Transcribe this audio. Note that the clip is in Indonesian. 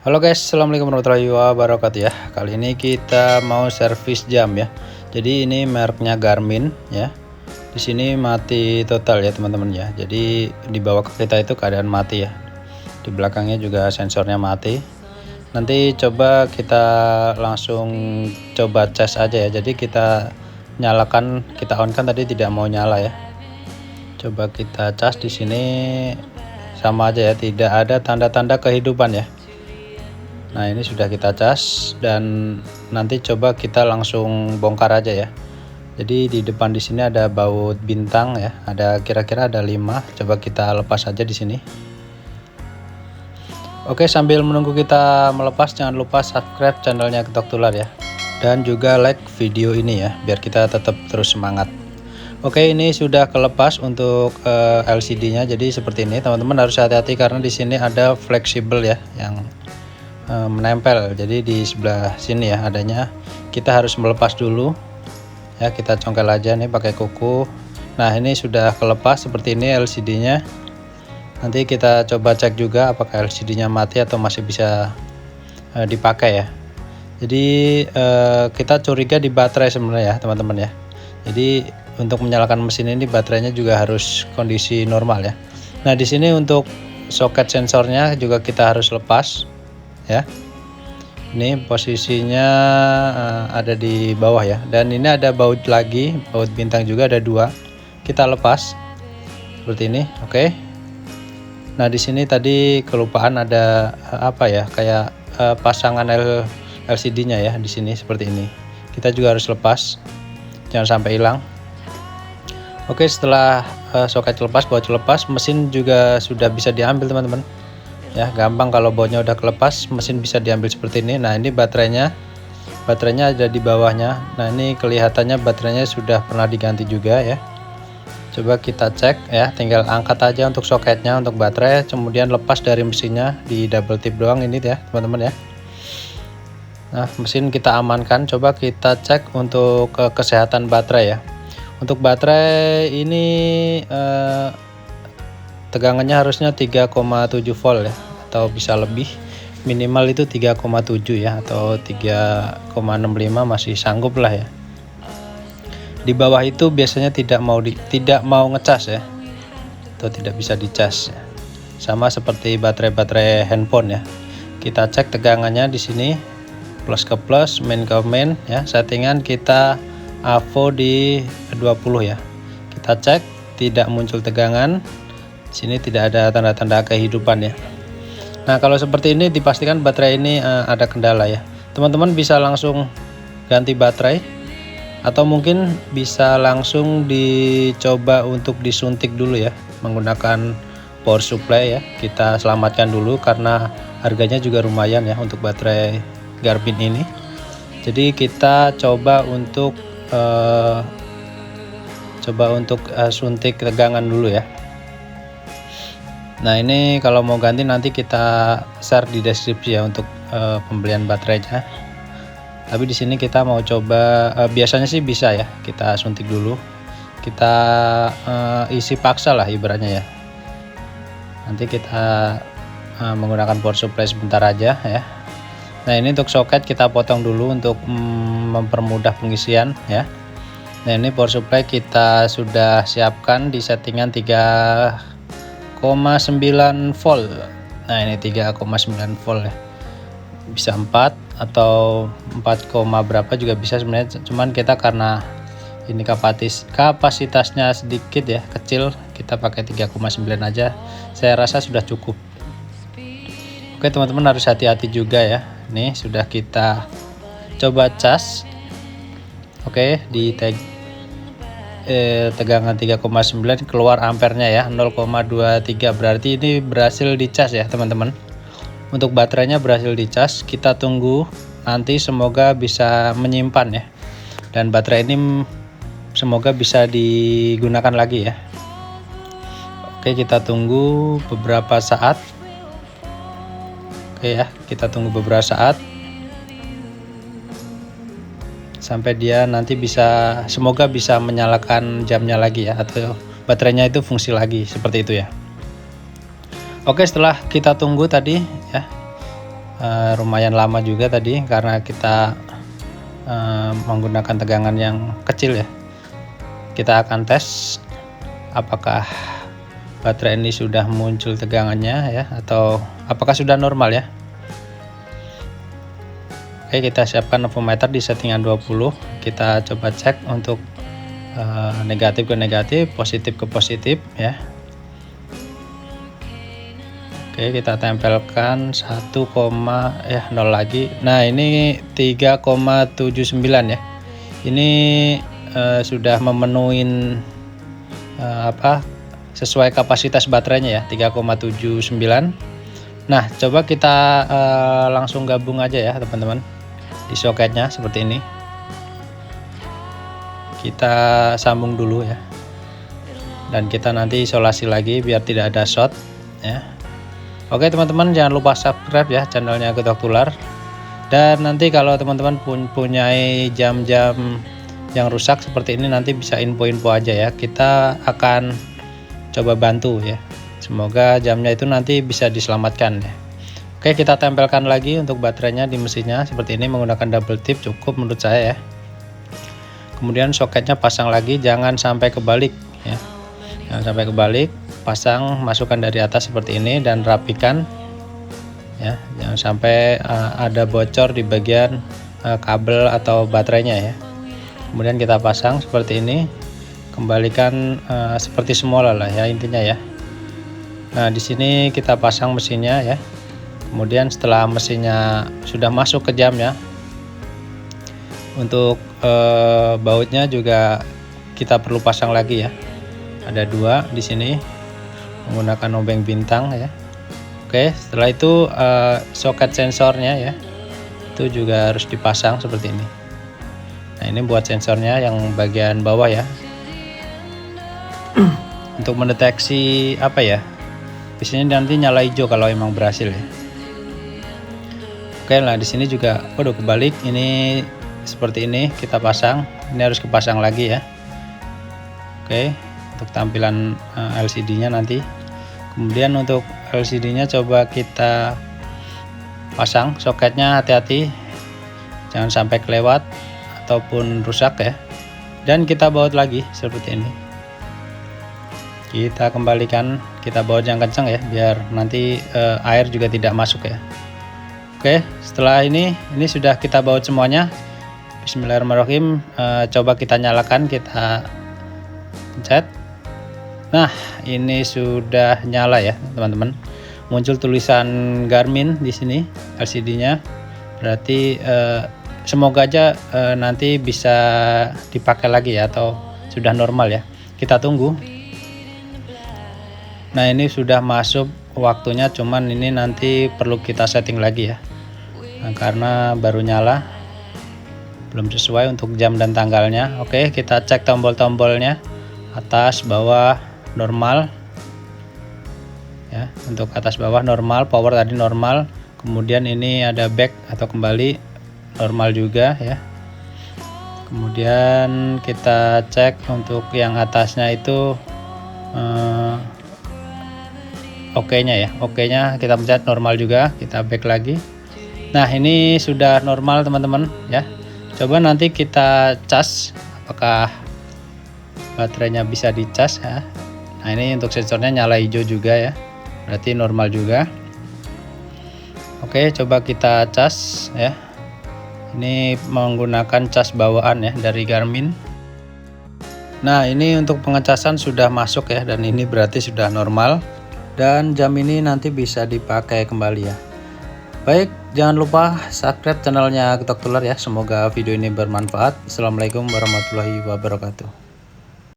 Halo guys, assalamualaikum warahmatullahi wabarakatuh ya. Kali ini kita mau servis jam ya. Jadi ini mereknya Garmin ya. Di sini mati total ya teman-teman ya. Jadi di bawah kita itu keadaan mati ya. Di belakangnya juga sensornya mati. Nanti coba kita langsung coba cas aja ya. Jadi kita nyalakan, kita on kan tadi tidak mau nyala ya. Coba kita cas di sini sama aja ya, tidak ada tanda-tanda kehidupan ya. Nah ini sudah kita cas dan nanti coba kita langsung bongkar aja ya. Jadi di depan di sini ada baut bintang ya, ada kira-kira ada 5. Coba kita lepas aja di sini. Oke, sambil menunggu kita melepas, jangan lupa subscribe channelnya Ketok Tular ya, dan juga like video ini ya, biar kita tetap terus semangat. Oke, ini sudah kelepas untuk LCD-nya. Jadi seperti ini, teman-teman harus hati-hati karena di sini ada fleksibel ya, yang menempel. Jadi di sebelah sini ya adanya, kita harus melepas dulu ya, kita congkel aja nih pakai kuku. Nah ini sudah kelepas seperti ini LCD-nya. Nanti kita coba cek juga apakah LCD-nya mati atau masih bisa dipakai ya. Jadi kita curiga di baterai sebenarnya ya teman-teman ya. Jadi untuk menyalakan mesin ini baterainya juga harus kondisi normal ya. Nah di sini untuk soket sensornya juga kita harus lepas ya. Ini posisinya ada di bawah ya, dan ini ada baut lagi, baut bintang juga ada 2. Kita lepas seperti ini. Oke. Nah di sini tadi kelupaan ada apa ya, kayak pasangan LCD-nya ya di sini seperti ini. Kita juga harus lepas, jangan sampai hilang. Oke, setelah soket lepas, baut lepas, mesin juga sudah bisa diambil teman-teman. Ya gampang, kalau bautnya udah kelepas mesin bisa diambil seperti ini. Nah ini baterainya ada di bawahnya. Nah ini kelihatannya baterainya sudah pernah diganti juga ya. Coba kita cek ya, tinggal angkat aja untuk soketnya untuk baterai, kemudian lepas dari mesinnya, di double tip doang ini ya teman-teman ya. Nah mesin kita amankan. Coba kita cek untuk kesehatan baterai ya. Untuk baterai ini tegangannya harusnya 3,7 volt ya, atau bisa lebih, minimal itu 3,7 ya, atau 3,65 masih sanggup lah ya. Di bawah itu biasanya tidak mau ngecas ya, atau tidak bisa dicas ya. Sama seperti baterai handphone ya. Kita cek tegangannya di sini, plus ke plus, main ke main ya. Settingan kita AVO di 20 ya. Kita cek, tidak muncul tegangan. Sini tidak ada tanda-tanda kehidupan ya. Nah kalau seperti ini dipastikan baterai ini ada kendala ya. Teman-teman bisa langsung ganti baterai, atau mungkin bisa langsung dicoba untuk disuntik dulu ya, menggunakan power supply ya. Kita selamatkan dulu karena harganya juga lumayan ya untuk baterai Garmin ini. Jadi kita coba untuk suntik tegangan dulu ya. Nah ini kalau mau ganti nanti kita share di deskripsi ya untuk pembelian baterainya. Tapi di sini kita mau coba, biasanya sih bisa ya, kita suntik dulu, kita isi paksa lah ibaratnya ya. Nanti kita menggunakan power supply sebentar aja ya. Nah ini untuk soket kita potong dulu untuk mempermudah pengisian ya. Nah ini power supply kita sudah siapkan di settingan 3,9 volt. Nah ini 3,9 volt ya, bisa 4 atau 4, berapa juga bisa sebenarnya, cuman kita karena ini kapasitasnya sedikit ya, kecil, kita pakai 3,9 aja, saya rasa sudah cukup. Oke teman-teman harus hati-hati juga ya. Nih sudah kita coba cas. Oke, di tegangan 3,9 keluar ampernya ya 0,23, berarti ini berhasil dicas ya teman-teman. Untuk baterainya berhasil dicas, kita tunggu nanti, semoga bisa menyimpan ya, dan baterai ini semoga bisa digunakan lagi ya. Oke, kita tunggu beberapa saat. Oke ya, kita tunggu beberapa saat sampai dia nanti bisa, semoga bisa menyalakan jamnya lagi ya, atau baterainya itu fungsi lagi seperti itu ya. Oke, setelah kita tunggu tadi ya, lumayan lama juga tadi karena kita menggunakan tegangan yang kecil ya. Kita akan tes apakah baterai ini sudah muncul tegangannya ya, atau apakah sudah normal ya. Oke, kita siapkan avometer di settingan 20. Kita coba cek untuk negatif ke negatif, positif ke positif ya. Oke, kita tempelkan 0 lagi. Nah, ini 3,79 ya. Ini sudah memenuhi sesuai kapasitas baterainya ya, 3,79. Nah, coba kita langsung gabung aja ya teman-teman di soketnya seperti ini. Kita sambung dulu ya, dan kita nanti isolasi lagi biar tidak ada short ya. Oke teman-teman, jangan lupa subscribe ya channelnya Getok Tular. Dan nanti kalau teman-teman punya jam-jam yang rusak seperti ini, nanti bisa info-info aja ya, kita akan coba bantu ya. Semoga jamnya itu nanti bisa diselamatkan ya. Oke, kita tempelkan lagi untuk baterainya di mesinnya seperti ini menggunakan double tip, cukup menurut saya ya. Kemudian soketnya pasang lagi, jangan sampai kebalik ya. Jangan sampai kebalik, pasang, masukkan dari atas seperti ini dan rapikan ya. Jangan sampai ada bocor di bagian kabel atau baterainya ya. Kemudian kita pasang seperti ini, kembalikan seperti semula lah ya intinya ya. Nah, di sini kita pasang mesinnya ya. Kemudian setelah mesinnya sudah masuk ke jamnya, untuk bautnya juga kita perlu pasang lagi ya. Ada 2 di sini menggunakan obeng bintang ya. Oke, setelah itu soket sensornya ya, itu juga harus dipasang seperti ini. Nah, ini buat sensornya yang bagian bawah ya. Untuk mendeteksi apa ya, di sini nanti nyala hijau kalau emang berhasil ya. Oke, nah di sini juga waduh kebalik, ini seperti ini kita pasang, ini harus kepasang lagi ya. Oke, untuk tampilan LCD-nya nanti. Kemudian untuk LCD-nya coba kita pasang soketnya, hati-hati jangan sampai kelewat ataupun rusak ya. Dan kita baut lagi seperti ini. Kita kembalikan, kita baut yang kencang ya, biar nanti air juga tidak masuk ya. Oke, setelah ini sudah kita baut semuanya. Bismillahirrahmanirrahim. Coba kita nyalakan, kita pencet. Nah, ini sudah nyala ya teman-teman. Muncul tulisan Garmin di sini LCD-nya. Berarti semoga aja nanti bisa dipakai lagi ya, atau sudah normal ya. Kita tunggu. Nah, ini sudah masuk waktunya, cuman ini nanti perlu kita setting lagi ya. Nah, karena baru nyala, belum sesuai untuk jam dan tanggalnya. Oke, kita cek tombol-tombolnya, atas bawah normal ya. Untuk atas bawah normal, power tadi normal, kemudian ini ada back atau kembali normal juga ya. Kemudian kita cek untuk yang atasnya itu oke-nya ya, oke-nya kita pencet normal juga, kita back lagi. Nah, ini sudah normal teman-teman ya. Coba nanti kita cas apakah baterainya bisa dicas ya. Nah, ini untuk sensornya nyala hijau juga ya, berarti normal juga. Oke, coba kita cas ya. Ini menggunakan cas bawaan ya dari Garmin. Nah, ini untuk pengecasan sudah masuk ya, dan ini berarti sudah normal, dan jam ini nanti bisa dipakai kembali ya. Baik, jangan lupa subscribe channelnya Getok Tular ya. Semoga video ini bermanfaat. Assalamualaikum warahmatullahi wabarakatuh.